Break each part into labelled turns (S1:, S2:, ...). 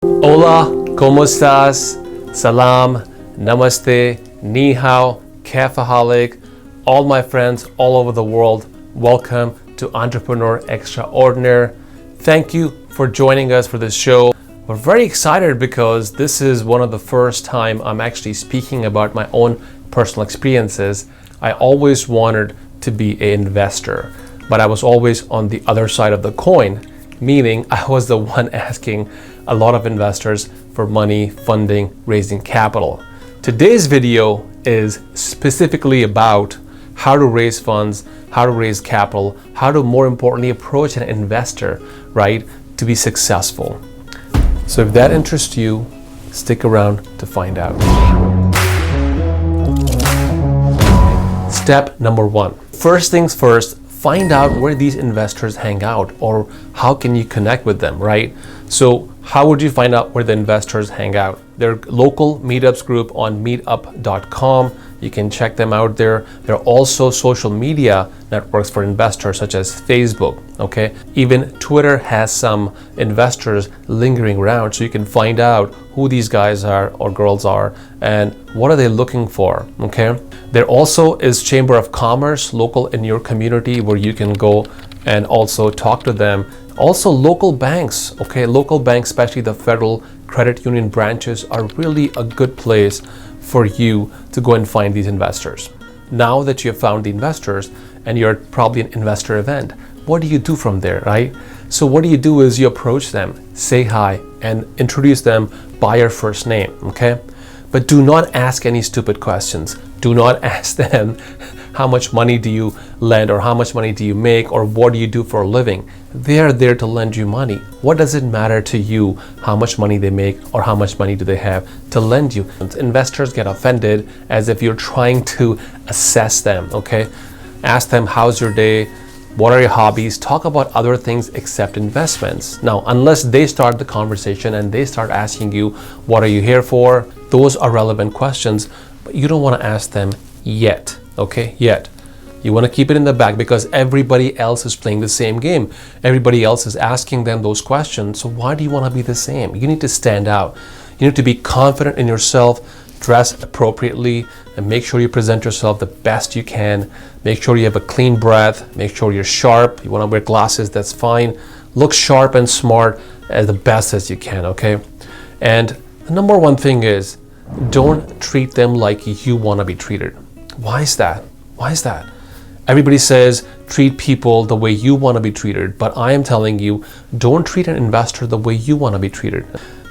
S1: Hola, ¿cómo estás? Salam, namaste, ni hao, kafaholic, all my friends all over the world, welcome to Entrepreneur Extraordinaire. Thank you for joining us for this show. We're very excited because this is one of the first time I'm actually speaking about my own personal experiences. I always wanted to be an investor, but I was always on the other side of the coin, meaning I was the one asking a lot of investors for money, funding, raising capital. Today's video is specifically about how to raise funds, how to raise capital, how to more importantly approach an investor, right, to be successful. So if that interests you, stick around to find out. Step number one. First things first, find out where these investors hang out or how can you connect with them, right? So how would you find out where the investors hang out? Their local meetups group on meetup.com. You can check them out there. There are also social media networks for investors such as Facebook, okay? Even Twitter has some investors lingering around, so you can find out who these guys are or girls are and what are they looking for, okay? There also is Chamber of Commerce local in your community where you can go and also talk to them. Also local banks, okay? Local banks, especially the federal credit union branches, are really a good place for you to go and find these investors. Now that you have found the investors and you're probably an investor event, what do you do from there, right? So what you do is you approach them, say hi, and introduce them by your first name, okay? But do not ask any stupid questions. Do not ask them how much money do you lend or how much money do you make or what do you do for a living. They are there to lend you money. What does it matter to you how much money they make or how much money do they have to lend you? Investors get offended as if you're trying to assess them, okay? Ask them, how's your day? What are your hobbies? Talk about other things except investments. Now, unless they start the conversation and they start asking you, what are you here for? Those are relevant questions, but you don't want to ask them yet, okay? Yet. You want to keep it in the back because everybody else is playing the same game. Everybody else is asking them those questions. So why do you want to be the same? You need to stand out. You need to be confident in yourself, dress appropriately, and make sure you present yourself the best you can. Make sure you have a clean breath. Make sure you're sharp. You want to wear glasses, that's fine. Look sharp and smart as the best as you can, okay? And the number one thing is don't treat them like you want to be treated. Why is that? Why is that? Everybody says treat people the way you want to be treated, but I am telling you, don't treat an investor the way you want to be treated.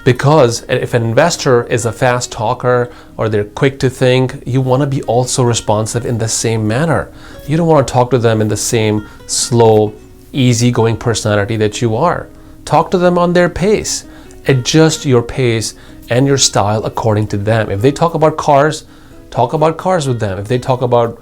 S1: Because if an investor is a fast talker or they're quick to think, you want to be also responsive in the same manner. You don't want to talk to them in the same slow, easygoing personality that you are. Talk to them on their pace. Adjust your pace and your style according to them. If they talk about cars, talk about cars with them. If they talk about,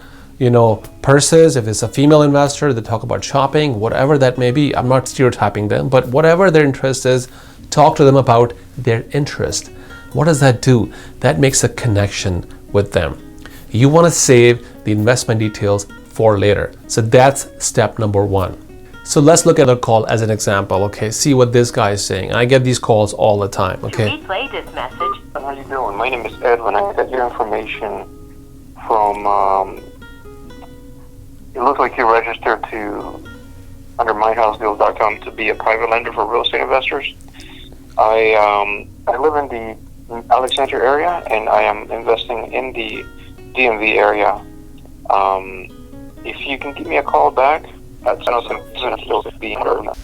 S1: purses, if it's a female investor, they talk about shopping, whatever that may be. I'm not stereotyping them, but whatever their interest is, talk to them about their interest. What does that do? That makes a connection with them. You want to save the investment details for later. So that's step number one. So let's look at a call as an example, okay? See what this guy is saying. I get these calls all the time, okay?
S2: To replay this message.
S3: How you doing? My name is Edwin. I got your information from, it looks like you registered under myhousedeals.com to be a private lender for real estate investors. I live in the Alexandria area and I am investing in the DMV area. If you can give me a call back,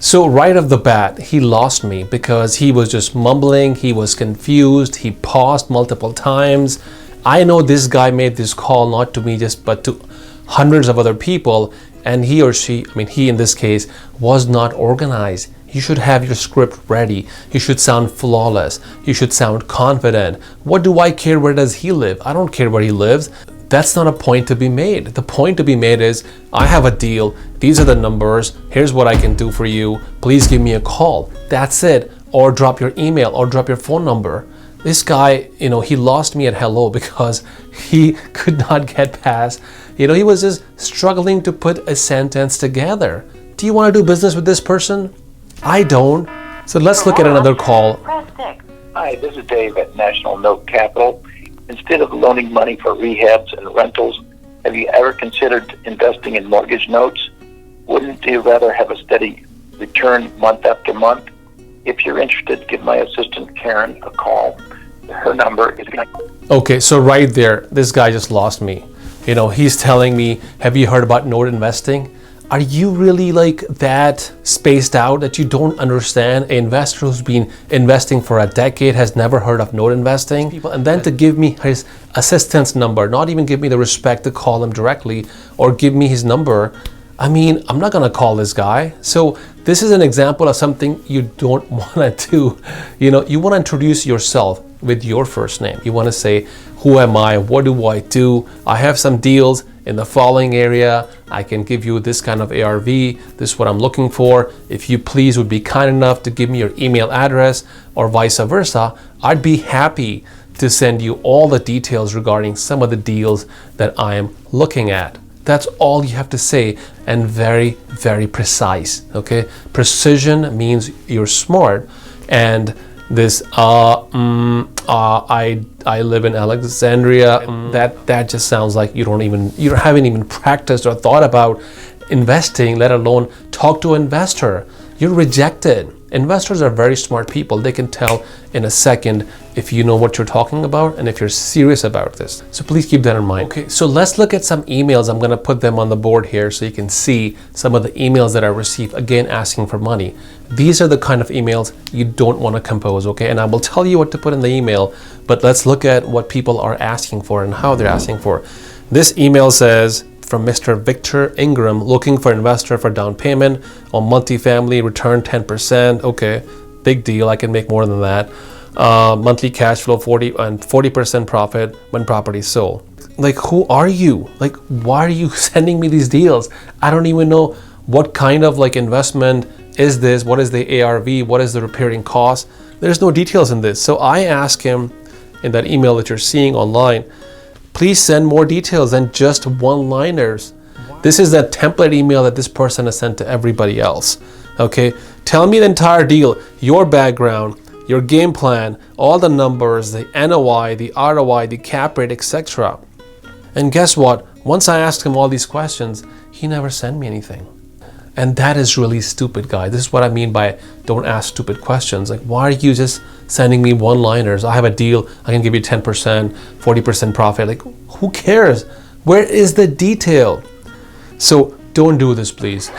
S1: so right off the bat, he lost me because he was just mumbling, he was confused, he paused multiple times. I know this guy made this call not to me but to hundreds of other people, and he or she, he in this case, was not organized. You should have your script ready. You should sound flawless. You should sound confident. What do I care where does he live? I don't care where he lives. That's not a point to be made. The point to be made is, I have a deal. These are the numbers. Here's what I can do for you. Please give me a call. That's it. Or drop your email or drop your phone number. This guy, he lost me at hello because he could not get past, he was just struggling to put a sentence together. Do you want to do business with this person? I don't. So let's look at another call.
S2: Press 6. Hi, this is Dave at National Note Capital. Instead of loaning money for rehabs and rentals, have you ever considered investing in mortgage notes? Wouldn't you rather have a steady return month after month? If you're interested, give my assistant Karen a call. Her number is...
S1: Okay, so right there, this guy just lost me. You know, he's telling me, have you heard about note investing? Are you really like that spaced out that you don't understand? An investor who's been investing for a decade has never heard of note investing? And then to give me his assistant's number, not even give me the respect to call him directly or give me his number. I mean, I'm not gonna call this guy. So this is an example of something you don't wanna do. You know, you wanna introduce yourself with your first name. You wanna say, who am I? What do I do? I have some deals in the following area. I can give you this kind of ARV. This is what I'm looking for. If you please would be kind enough to give me your email address or vice versa, I'd be happy to send you all the details regarding some of the deals that I am looking at. That's all you have to say, and very, very precise, okay? Precision means you're smart, and this I live in Alexandria, that just sounds like you haven't even practiced or thought about investing, let alone talk to an investor. You're rejected. Investors are very smart people. They can tell in a second if you know what you're talking about and if you're serious about this. So please keep that in mind. Okay, so let's look at some emails. I'm gonna put them on the board here so you can see some of the emails that I received, again, asking for money. These are the kind of emails you don't wanna compose, okay? And I will tell you what to put in the email, but let's look at what people are asking for and how they're asking for. This email says, from Mr. Victor Ingram, looking for investor for down payment on multifamily, return 10%. Okay, big deal. I can make more than that. Monthly cash flow 40% profit when property sold. Like, who are you? Like, why are you sending me these deals? I don't even know what kind of like investment is this. What is the ARV? What is the repairing cost? There's no details in this. So I ask him in that email that you're seeing online, please send more details than just one-liners. Wow. This is that template email that this person has sent to everybody else. Okay, tell me the entire deal, your background, your game plan, all the numbers, the NOI, the ROI, the cap rate, etc. And guess what? Once I asked him all these questions, he never sent me anything. And that is really stupid, guys. This is what I mean by don't ask stupid questions. Like, why are you just sending me one-liners? I have a deal, I can give you 10%, 40% profit. Like, who cares? Where is the detail? So don't do this, please.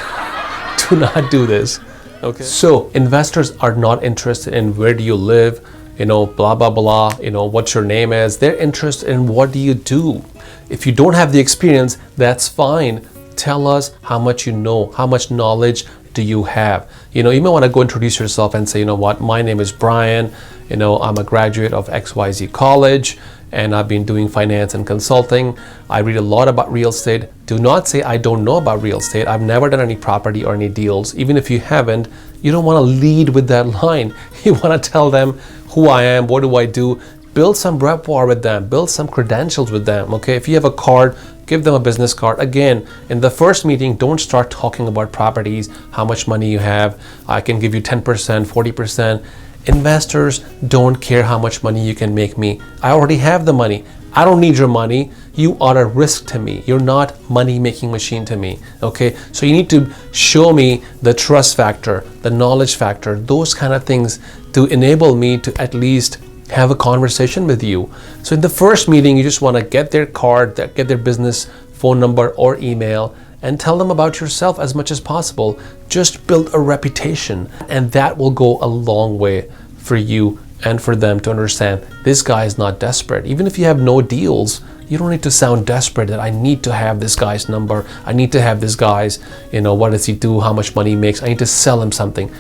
S1: Do not do this. Okay. So investors are not interested in where do you live, you know, blah, blah, blah, you know, what your name is. They're interested in what do you do. If you don't have the experience, that's fine. Tell us how much you know, how much knowledge do you have. You know, you may want to go introduce yourself and say, you know what, my name is Brian, you know, I'm a graduate of XYZ college and I've been doing finance and consulting. I read a lot about real estate. Do not say I don't know about real estate. I've never done any property or any deals. Even if you haven't, you don't want to lead with that line. You want to tell them who I am, what do I do, build some repertoire with them, build some credentials with them, okay? If you have a card, give them a business card. Again, in the first meeting, don't start talking about properties, how much money you have. I can give you 10%, 40%. Investors don't care how much money you can make me. I already have the money. I don't need your money. You are a risk to me. You're not money-making machine to me, okay? So you need to show me the trust factor, the knowledge factor, those kind of things to enable me to at least have a conversation with you. So in the first meeting, you just want to get their card, get their business phone number or email, and tell them about yourself as much as possible. Just build a reputation, and that will go a long way for you and for them to understand this guy is not desperate. Even if you have no deals, you don't need to sound desperate that I need to have this guy's number. I need to have this guy's, you know, what does he do? How much money he makes? I need to sell him something.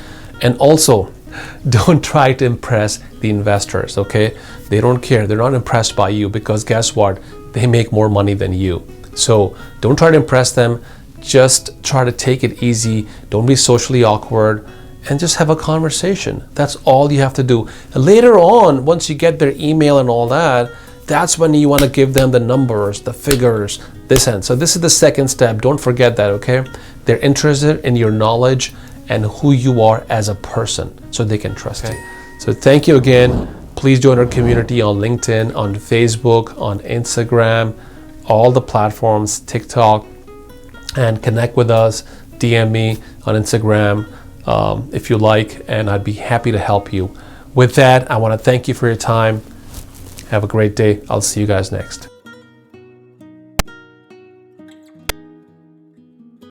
S1: And also, don't try to impress the investors, okay? They don't care. They're not impressed by you because guess what? They make more money than you. So don't try to impress them. Just try to take it easy. Don't be socially awkward and just have a conversation. That's all you have to do. And later on, once you get their email and all that, that's when you want to give them the numbers, the figures, this end. So this is the second step. Don't forget that, okay? They're interested in your knowledge and who you are as a person so they can trust you. So thank you again. please join our community on LinkedIn, on Facebook, on Instagram, all the platforms, TikTok, and connect with us. DM me on Instagram if you like, and I'd be happy to help you. With that, I want to thank you for your time. Have a great day. I'll see you guys next.